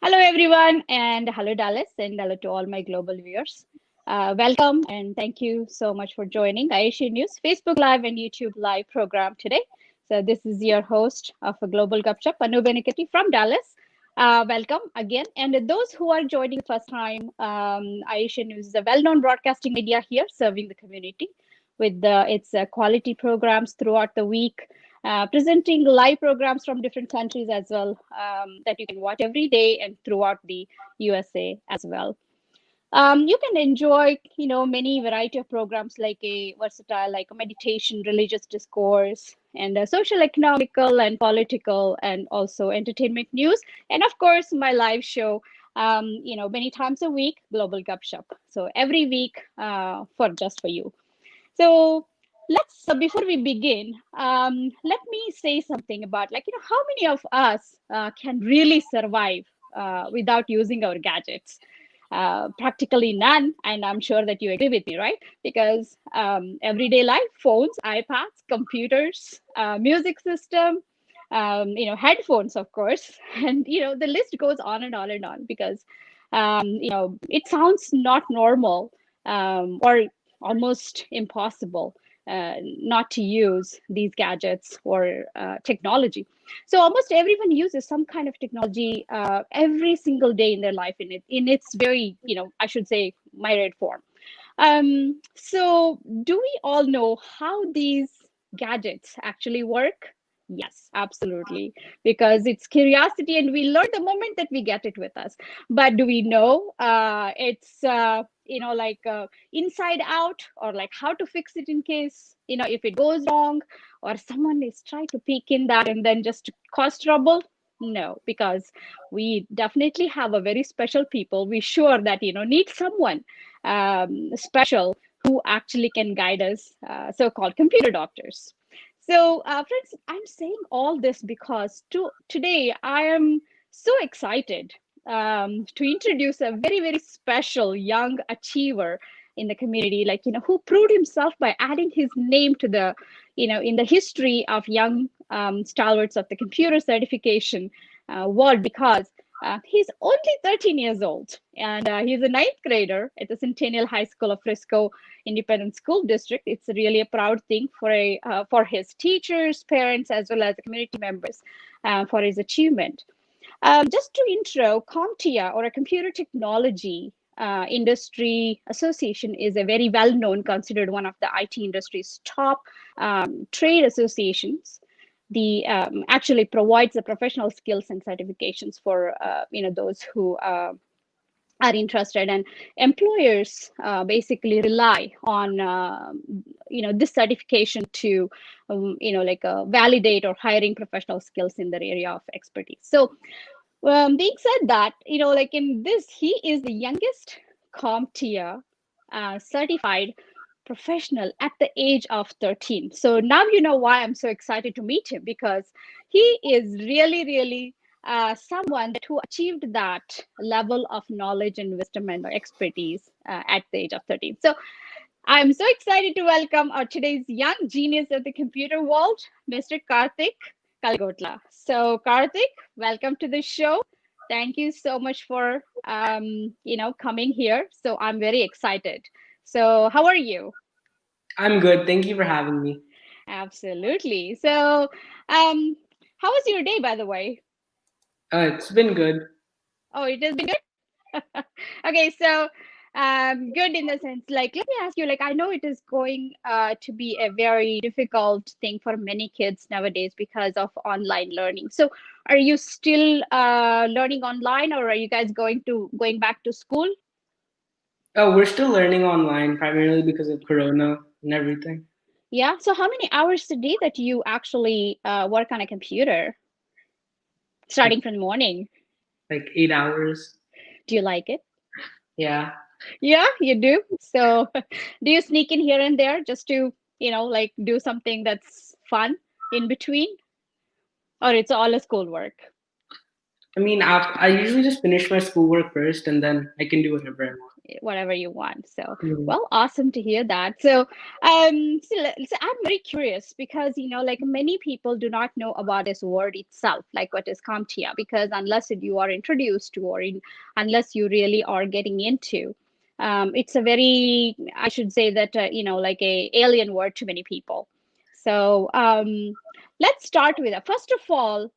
Hello, everyone, and hello, Dallas, and hello to all my global viewers. Welcome, and thank you so much for joining Asia News Facebook Live and YouTube Live program today. So, this is your host of a Global Gupshup, Anu Benikati from Dallas. Welcome again. And those who are joining the first time, Asia News is a well known broadcasting media here serving the community with its quality programs throughout the week presenting live programs from different countries as well that you can watch every day and throughout the USA as well. You can enjoy, many variety of programs like a versatile, like a meditation, religious discourse, and social, economical, and political, and also entertainment news, and of course my live show. Many times a week, Global Gupshup. So every week, for just for you. So let's before we begin, let me say something about how many of us can really survive without using our gadgets. Practically none, and I'm sure that you agree with me, right? Because everyday life, phones, iPads, computers, music system, headphones, of course, and the list goes on and on and on because it sounds not normal or almost impossible not to use these gadgets or technology. So almost everyone uses some kind of technology every single day in their life in its very, I should say, myriad form. So do we all know how these gadgets actually work? Yes, absolutely, because it's curiosity and we learn the moment that we get it with us. But do we know it's, inside out or like how to fix it in case, if it goes wrong or someone is trying to peek in that and then just cause trouble? No, because we definitely have a very special people. We sure that, need someone special who actually can guide us, so-called computer doctors. So, friends, I'm saying all this because today I am so excited to introduce a very, very special young achiever in the community, who proved himself by adding his name to the, in the history of young stalwarts of the computer certification world because he's only 13 years old and he's a ninth grader at the Centennial High School of Frisco Independent School District. It's really a proud thing for his teachers, parents, as well as the community members for his achievement. Just to intro, CompTIA or a Computer Technology Industry Association is a very well-known, considered one of the IT industry's top trade associations. The actually provides the professional skills and certifications for those who are interested, and employers basically rely on this certification to validate or hiring professional skills in their area of expertise. So being said that, in this, he is the youngest CompTIA certified professional at the age of 13. So now you know why I'm so excited to meet him, because he is really, really someone who achieved that level of knowledge and wisdom and expertise at the age of 13. So I'm so excited to welcome our today's young genius of the computer world, Mr. Karthik Kalgotla. So Karthik, welcome to the show. Thank you so much for coming here. So I'm very excited. So how are you? I'm good. Thank you for having me. Absolutely. So how was your day, by the way? It's been good. Oh, it has been good. Okay, so good in the sense, like, let me ask you, like, I know it is going to be a very difficult thing for many kids nowadays because of online learning. So, are you still learning online, or are you guys going back to school? Oh, we're still learning online primarily because of Corona and everything. Yeah. So, how many hours a day that you actually work on a computer, Like starting from the morning? like 8 hours. Do you like it? Yeah. Yeah, you do. So, do you sneak in here and there just to, like do something that's fun in between, or it's all a schoolwork? I mean, I usually just finish my schoolwork first, and then I can do whatever I want. whatever you want. So, Mhm. well, awesome to hear that. So I'm very curious because, like many people do not know about this word itself, like what is CompTIA, because you are introduced to, unless you really are getting into, it's a very, I should say that, like a alien word to many people. So, let's start with that. First of all,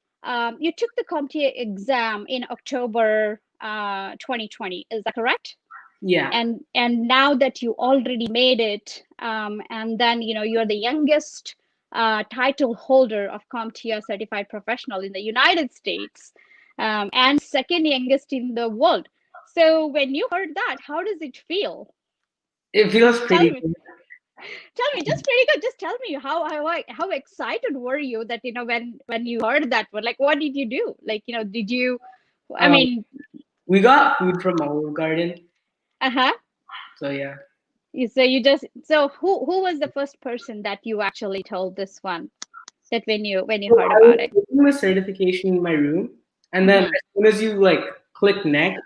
you took the CompTIA exam in October 2020. Is that correct? Yeah. And now that you already made it, and then you're the youngest title holder of CompTIA certified professional in the United States, and second youngest in the world. So when you heard that, how does it feel? It feels Tell pretty me. good. Tell me, just pretty good. Just tell me how excited were you that when you heard that? Like, what did you do? Like, did you? I Um, mean, we got food from Olive Garden, uh-huh. so yeah. So who was the first person that you actually told this one, that when you So heard I was about it? taking the certification in my room, and then Hmm. as soon as you like click next,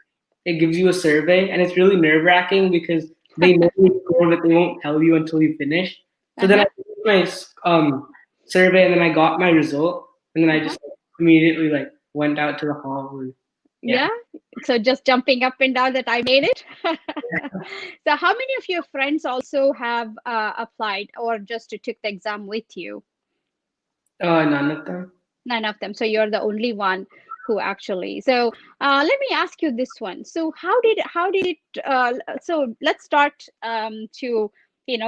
it gives you a survey, and it's really nerve wracking because they know your score, but they won't tell you until you finish. So then I Uh-huh. took my survey, and then I got my result, and then I Uh-huh. just immediately like went out to the hall, and yeah. Yeah. So just jumping up and down that I made it. So how many of your friends also have applied or just took the exam with you? None of them. None of them. So you're the only one who actually. So let me ask you this one. So how did it? So let's start to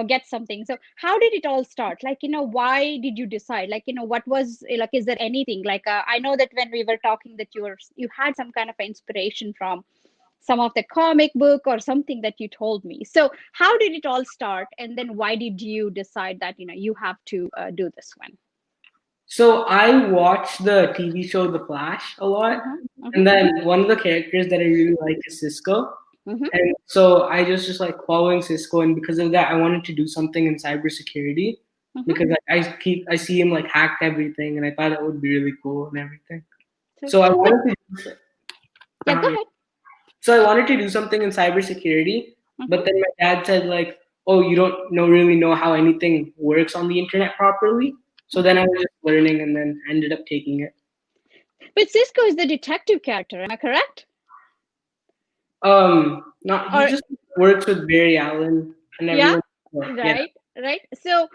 get something. So how did it all start? Like why did you decide? Like what was like? Is there anything like? I know that when we were talking that you had some kind of inspiration from some of the comic book or something that you told me. So how did it all start? And then why did you decide that you have to do this one? So I watched the TV show The Flash a lot, Uh-huh. Uh-huh. and then one of the characters that I really like is Cisco. Uh-huh. And so I just like following Cisco, and because of that, I wanted to do something in cybersecurity Uh-huh. because like, I see him like hack everything, and I thought it would be really cool and everything. So, So I but wanted to yeah, go uh, ahead. so I wanted to do something in cybersecurity, but Mm-hmm. then my dad said like, "Oh, you don't really know how anything works on the internet properly." So then Mm-hmm. I was just learning, and then ended up taking it. But Cisco is the detective character, am I correct? Not he Or just works with Barry Allen and yeah, everyone. So, yeah. right, right. So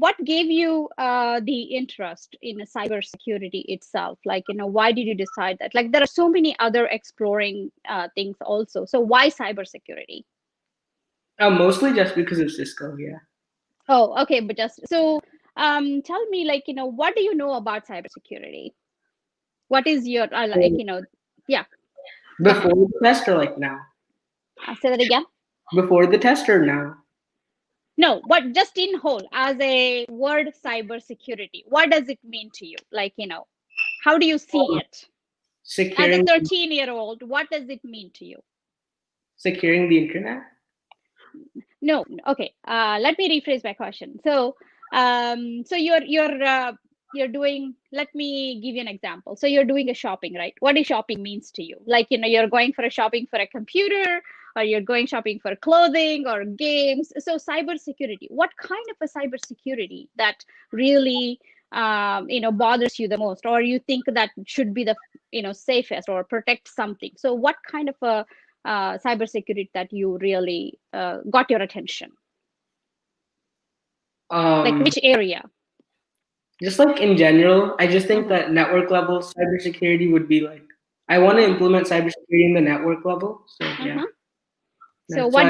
what gave you the interest in cybersecurity itself? Like, why did you decide that? Like, there are so many other exploring things also. So why cybersecurity? Mostly just because of Cisco. Yeah. Oh, okay, but just so tell me, like, what do you know about cybersecurity? What is your like, So yeah, go ahead. before the test or like now? Say that again. Before the test or now? No, but just in whole, as a word cybersecurity, what does it mean to you? Like, how do you see Um, it? As a securing 13-year-old, what does it mean to you? securing the internet. No, okay. Let me rephrase my question. So you're doing. Let me give you an example. So you're doing a shopping, right? What is shopping means to you? Like you're going for a shopping for a computer, or you're going shopping for clothing or games. So cybersecurity. What kind of a cybersecurity that really bothers you the most, or you think that should be the safest or protect something? So what kind of a cybersecurity that you really got your attention? Like Um, which area? just like in general, I just think Uh-huh. that network level cybersecurity would be like I want to Uh-huh. implement cybersecurity in the network level. So yeah, Uh-huh. So that's why.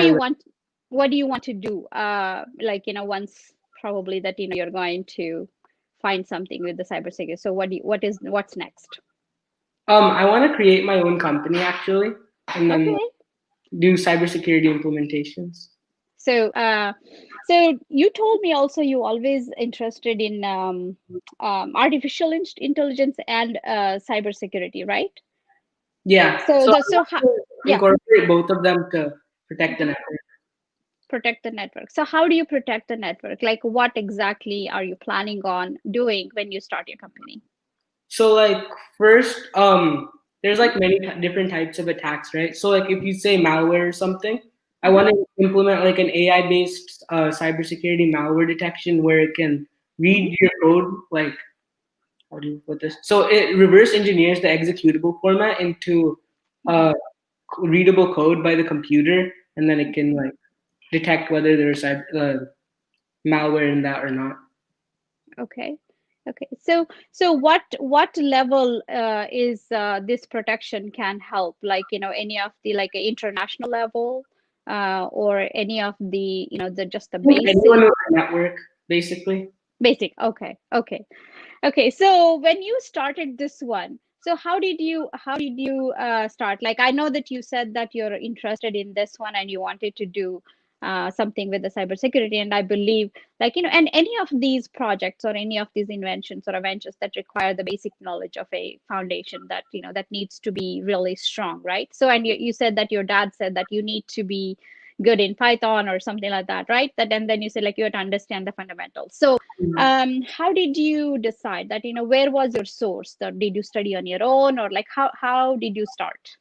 what do you want to do? Like, once probably that, you're going to find something with the cybersecurity. So what's next? I want to create my own company actually, and then Okay. do cybersecurity implementations. So so you told me also you always interested in artificial intelligence and cybersecurity, right? Yeah. So So the I so want how, to yeah. incorporate both of them to protect the Mhm. network. Protect the network. So how do you protect the network? Like what exactly are you planning on doing when you start your company? So like first, there's Mhm. like many different types of attacks, right? So like if you say malware or something, I Mhm. want to implement like an AI based cybersecurity malware detection where it can Mhm. read your code, like how do you put this? So it reverse engineers the executable format into Mhm. uh, readable code by the computer, and then it can like detect whether there's malware in that or not. Okay. Okay. So what level is this protection can help? Like, any of the like international level, or any of the, the just the I think anyone basic with a network, basically. basic. Okay. Okay. Okay, so when you started this one, so how did you start? Like, I know that you said that you're interested in this one and you wanted to do something with the cybersecurity, and I believe, like, and any of these projects or any of these inventions or ventures that require the basic knowledge of a foundation that that needs to be really strong, right? So, and you said that your dad said that you need to be good in Python or something like that, right? That, and then you said like you have to understand the fundamentals. So how did you decide that, where was your source? That did you study on your own, or like how did you start?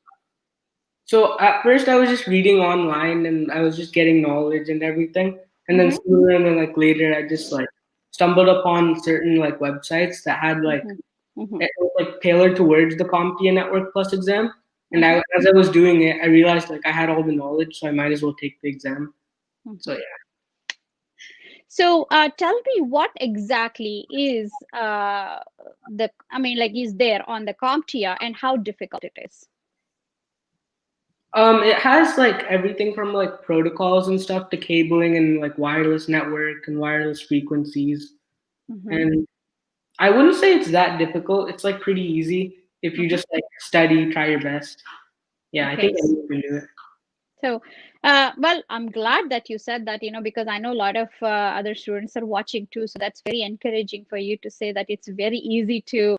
So at first I was just reading online and I was just getting knowledge and everything. And then Mm-hmm, sooner and then like later I just like stumbled upon certain like websites that had like mm-hmm, mm-hmm, it was like tailored towards the CompTIA Network Plus exam. And mm-hmm, as I was doing it, I realized like I had all the knowledge, so I might as well take the exam. So mm-hmm. yeah. So tell me what exactly is I mean, like, is there on the CompTIA and how difficult it is? It has like everything from like protocols and stuff to cabling and like wireless network and wireless frequencies. Mm-hmm, And I wouldn't say it's that difficult. It's like pretty easy if you mm-hmm. just like study, try your best. Yeah, I Okay. think anyone can do it. So, well, I'm glad that you said that, because I know a lot of other students are watching too. So that's very encouraging for you to say that it's very easy to,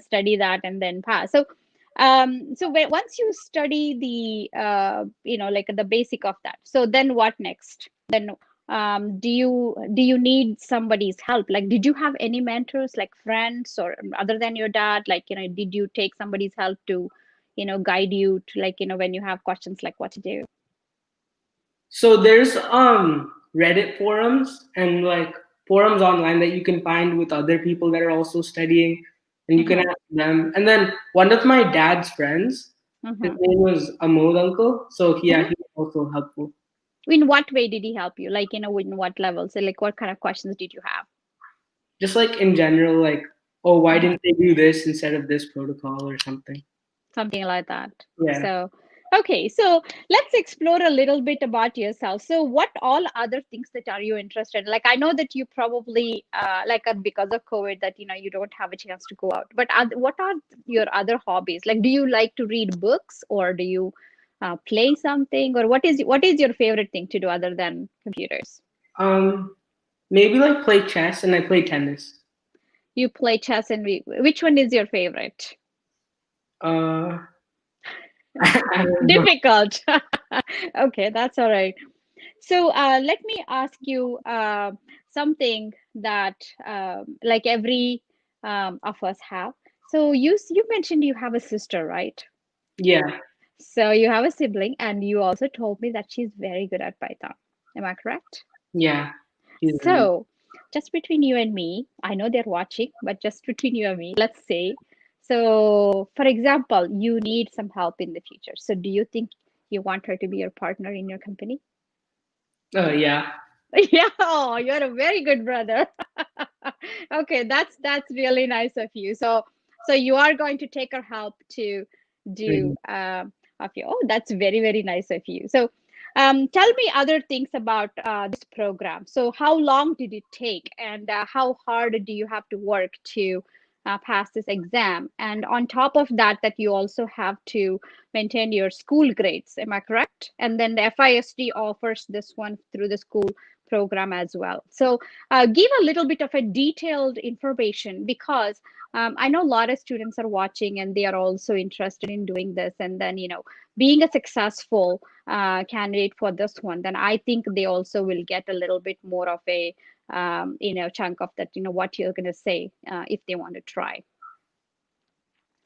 study that and then pass. So, once you study the, like the basic of that, so then what next? Then, do you need somebody's help? Like, did you have any mentors, like friends, or other than your dad? Like, did you take somebody's help to, guide you to, like, when you have questions like what to do? So there's Reddit forums and like forums online that you can find with other people that are also studying, and you can Mm-hmm. ask them. And then one of my dad's friends, his Mm-hmm. name was Amol Uncle, so yeah, Mm-hmm. he was also helpful. In what way did he help you? Like, in what level? So, like, what kind of questions did you have? Just like in general, like, oh, why Uh-huh. didn't they do this instead of this protocol or something? Something like that. Yeah. So, okay. So let's explore a little bit about yourself. So, what all other things that are you interested in? Like, I know that you probably, because of COVID, that, you don't have a chance to go out. But what are your other hobbies? Like, do you like to read books, or do you play something, or what is your favorite thing to do other than computers? Um, Maybe like play chess and I play tennis. You play chess, and which one is your favorite? Uh, I don't know. Difficult. Okay, that's all right. So let me ask you something that like every of us have. So you mentioned you have a sister, right? Yeah, So you have a sibling, and you also told me that she's very good at Python. Am I correct? yeah. He's really So, just between you and me, I know they're watching, but just between you and me, let's say. So, for example, you need some help in the future. So, do you think you want her to be your partner in your company? yeah. Yeah, oh, you're a very good brother. Okay, that's really nice of you. So you are going to take her help to do Mhm. of you. Oh, that's very, very nice of you. So tell me other things about this program. So how long did it take, and how hard do you have to work to pass this exam? And on top of that, that you also have to maintain your school grades. Am I correct? And then the FISD offers this one through the school program as well. So give a little bit of a detailed information, because I know a lot of students are watching and they are also interested in doing this. And then, being a successful candidate for this one, then I think they also will get a little bit more of a, chunk of that, what you're going to say if they want to try.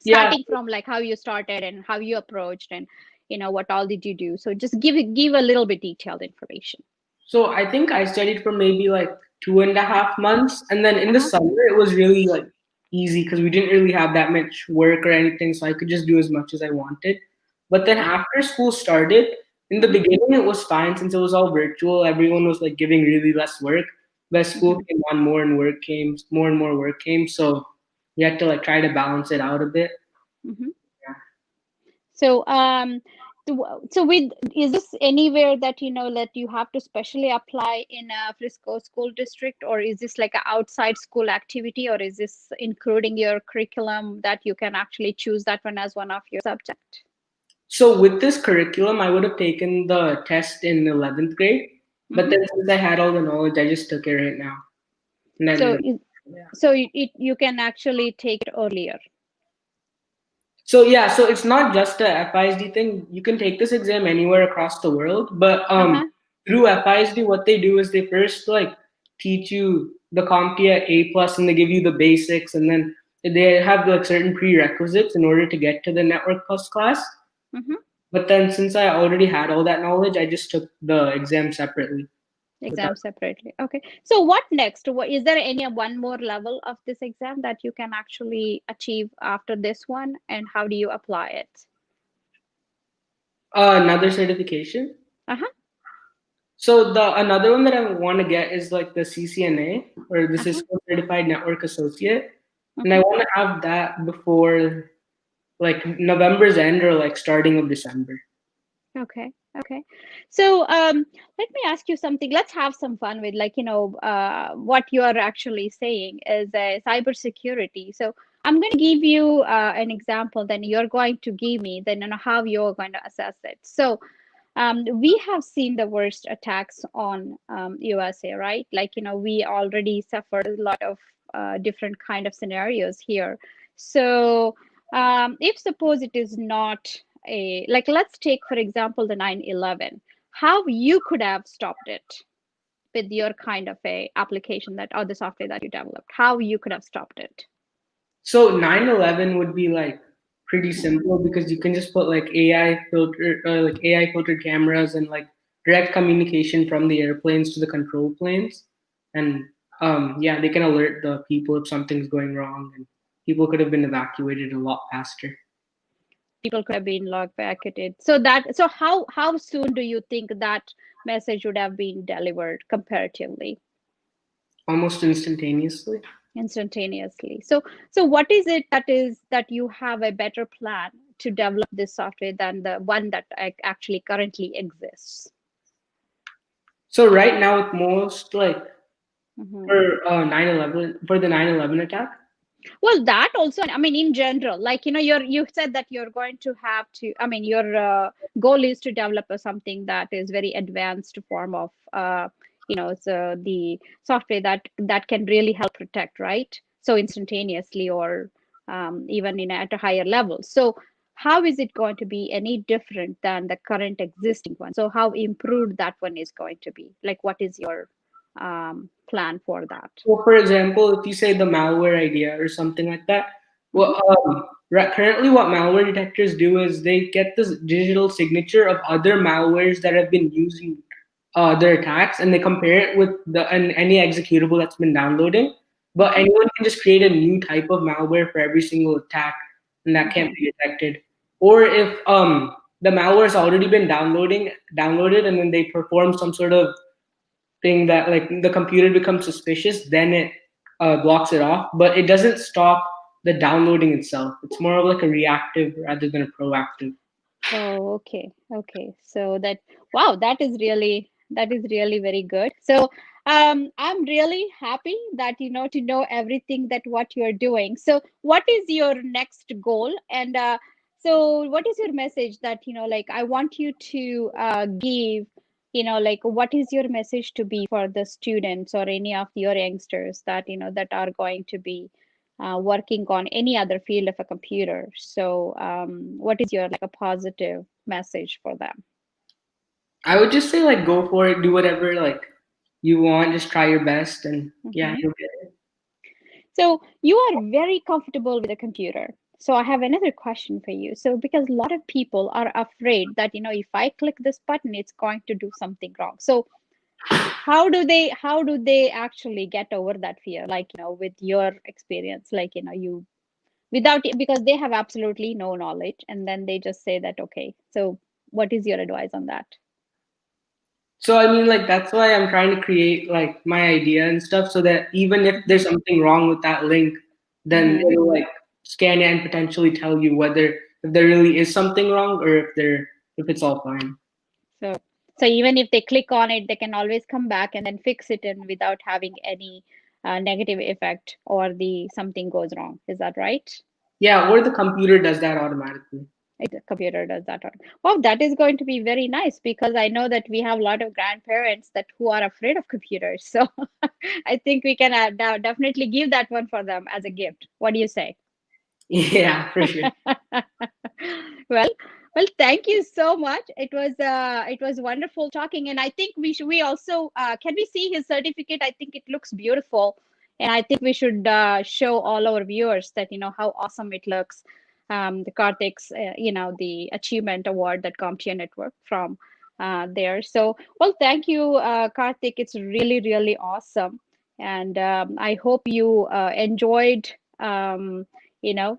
Yeah. starting from like how you started and how you approached, and what all did you do. So just give a little bit detailed information. So I think I studied for maybe like 2.5 months, and then in the Uh-huh. summer it was really like easy because we didn't really have that much work or anything, so I could just do as much as I wanted. But then Okay. after school started, in the Mm-hmm. beginning it was fine since it was all virtual. Everyone was like giving really less work. But as school Mm-hmm. came on, more and work came, more and more work came. So you had to like try to balance it out a bit. Mm-hmm. So, so with is this anywhere that that you have to specially apply in a Frisco school district, or is this like an outside school activity, or is this including your curriculum that you can actually choose that one as one of your subject? So with this curriculum, I would have taken the test in 11th grade, but Mm-hmm. then since I had all the knowledge, I just took it right now. And So, then, yeah. you can actually take it earlier. So yeah, so it's not just a FISD thing. You can take this exam anywhere across the world, but Uh-huh. through FISD, what they do is they first like teach you the CompTIA A plus, and they give you the basics, and then they have like certain prerequisites in order to get to the Network Plus class. Mm-hmm. But then since I already had all that knowledge, I just took the exam separately. Exam separately. Okay. So what next? What is there any one more level of this exam that you can actually achieve after this one, and how do you apply it? Another certification. Uh-huh. So the another one that I want to get is like the CCNA, or the Uh-huh. Cisco Certified Network Associate, and I Uh-huh. want to have that before like November's end or like starting of December. Okay. Okay. So let me ask you something. Let's have some fun with like, what you are actually saying is cybersecurity. So I'm going to give you an example, then you're going to give me then how you're going to assess it. So we have seen the worst attacks on USA, right? Like, we already suffered a lot of different kind of scenarios here. So if suppose it is not like, let's take, for example, the 9/11, how you could have stopped it with your kind of a application that or the software that you developed, how you could have stopped it. So 9/11 would be like pretty simple because you can just put like AI filtered cameras and like direct communication from the airplanes to the control planes, and yeah, they can alert the people if something's going wrong, and people could have been evacuated a lot faster. People could have been logged back at it. So how soon do you think that message would have been delivered comparatively? Almost instantaneously. Instantaneously. So what is it that you have a better plan to develop this software than the one that actually currently exists? So right now, with most like Mhm. for 9/11 for the 9/11 attack. Well, that also, I mean, in general, like, you said that you're going to have to, I mean, your goal is to develop something that is very advanced form of, so the software that can really help protect, right? So instantaneously, or even at a higher level. So how is it going to be any different than the current existing one? So how improved that one is going to be? Like, what is your plan for that? So, for example, if you say the malware idea or something like that, Mm-hmm. well, currently what malware detectors do is they get this digital signature of other malwares that have been using their attacks, and they compare it with any executable that's been downloading. But Mm-hmm. anyone can just create a new type of malware for every single attack, and that can't Mm-hmm. be detected. Or if the malware has already been downloaded, and then they perform some sort of thing that like the computer becomes suspicious, then it blocks it off. But it doesn't stop the downloading itself. It's more of like a reactive rather than a proactive. Oh, okay. Okay. So wow, that is really very good. So, I'm really happy that, to know everything that what you're doing. So, what is your next goal? And so what is your message that, like, I want you to give, like, what is your message to be for the students or any of your youngsters that, that are going to be working on any other field of a computer. So, what is your like a positive message for them? I would just say like go for it, do whatever like you want, just try your best, and yeah, Mhm. you'll get it. So, you are very comfortable with a computer. So I have another question for you. So because a lot of people are afraid that, if I click this button, it's going to do something wrong. So how do they actually get over that fear? Like, with your experience, like, you without because they have absolutely no knowledge, and then they just say that, okay. So what is your advice on that? So I mean, like that's why I'm trying to create like my idea and stuff, so that even if there's something wrong with that link, then Hmm. it'll like scan it and potentially tell you whether if there really is something wrong or if it's all fine. So, so even if they click on it, they can always come back and then fix it, and without having any negative effect, or the something goes wrong. Is that right? Yeah, or the computer does that automatically. The computer does that. Wow, that is going to be very nice, because I know that we have a lot of grandparents that who are afraid of computers. So I think we can definitely give that one for them as a gift. What do you say? Yeah, for sure. Well, well, thank you so much. It was wonderful talking, and I think we also can we see his certificate? I think it looks beautiful, and I think we should show all our viewers that how awesome it looks. The Karthik's the achievement award that CompTIA Network from there. So, well, thank you, Karthik. It's really really awesome, and I hope you enjoyed.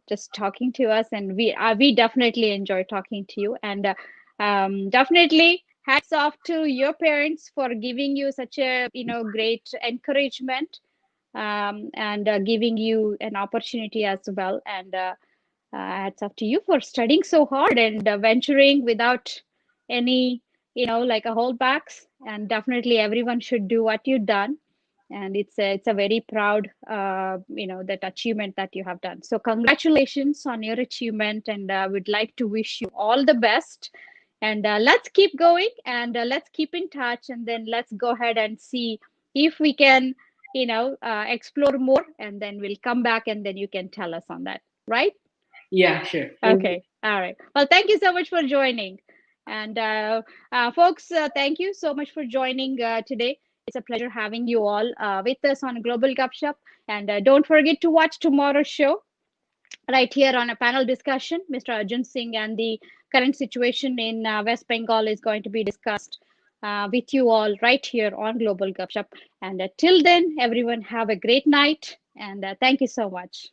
Just talking to us, and we definitely enjoy talking to you, and definitely hats off to your parents for giving you such a great encouragement, and giving you an opportunity as well, and hats off to you for studying so hard, and venturing without any like a holdbacks, and definitely everyone should do what you've done, and it's a very proud that achievement that you have done. So congratulations on your achievement, and would like to wish you all the best, and let's keep going, and let's keep in touch, and then let's go ahead and see if we can explore more, and then we'll come back, and then you can tell us on that, right? Yeah, sure. Thank you. Okay, all right. Well, thank you so much for joining. And folks, thank you so much for joining today. It's a pleasure having you all with us on Global Gupshup. And don't forget to watch tomorrow's show right here on a panel discussion. Mr. Arjun Singh and the current situation in West Bengal is going to be discussed with you all right here on Global Gupshup. And till then, everyone have a great night. And thank you so much.